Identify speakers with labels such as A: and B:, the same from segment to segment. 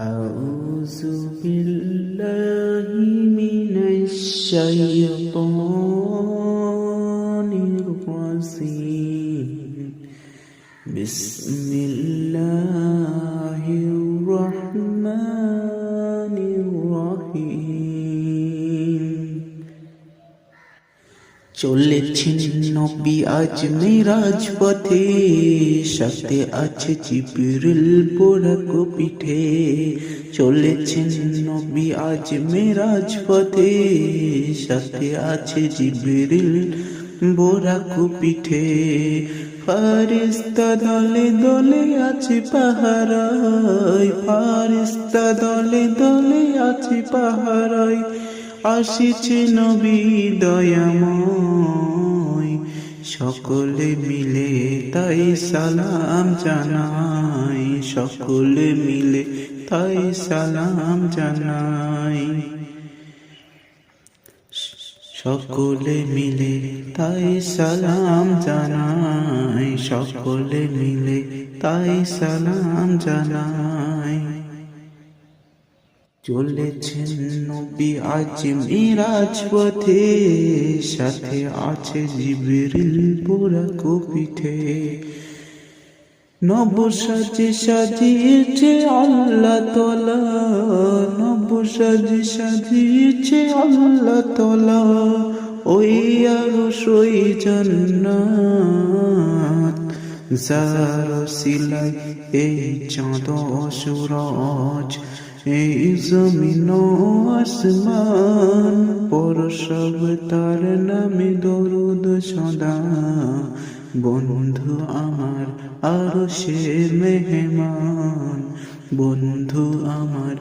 A: أعوذ بالله من الشيطان الرجيم بسم الله الرحمن الرحيم চলেছেন নবী আজ মিরাজ পথে, সাথে আছে জিবরিল বোরাক পিঠে। চলেছেন নবী আজ মিরাজ পথে, সাথে আছে জিবরিল বোরাক পিঠে। ফারিস্তা দলে দলে আছে পাহারায়, ফারিস্তা দলে দলে আছে পাহারায়। আসিছে নবী দয়াময়, সকলে মিলে তাই সালাম জানাই, সকলে মিলে তাই সালাম জানাই, সকলে মিলে তাই সালাম জানাই, সকলে মিলে তাই সালাম জানাই। চলেছেন নবী আজ মিরাজ পথে, সাথে আছে জিবরিল বোরাক পিঠে। নব সাজে সাজিয়েছে আল্লাহ তাআলা, নব সাজে সাজিয়েছে আল্লাহ তাআলা। ওই আরশ ওই জান্নাত, যার ওসিলায় এই চাঁদ সূরজ, এই জমিন আসমান, পরশব তার নামে দরুদ সদা। বন্ধু আমার আরশের মেহমান, বন্ধু আমার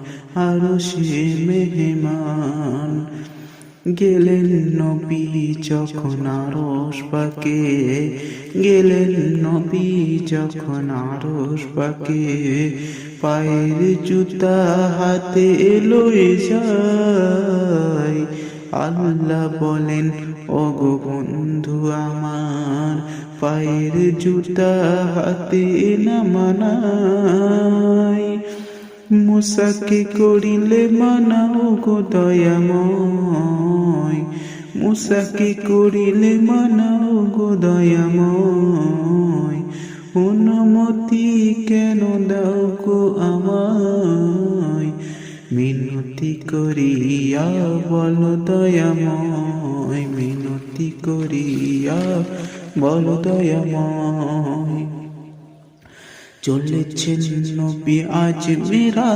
A: আরশের মেহমান। গেলেন নবী যখন আরশ পাকে, গেলেন নবী যখন আরশ পাকে। পায়ের জুতা হাতে লয়ে যায়, আল্লাহ বলেন ওগো বন্ধু আমার, পায়ের জুতা হাতে নামানাই। মুসাকে করিলে মানা ওগো দয়াময়, মুসাকে করিলে মানা ওগো দয়াময়। অনুমতি কেন দাও গো আমায়, মিনতি করিয়া বল দয়াময়, মিনতি করিয়া বল দয়াময়। চলেছেন নবী আজ মিরাজ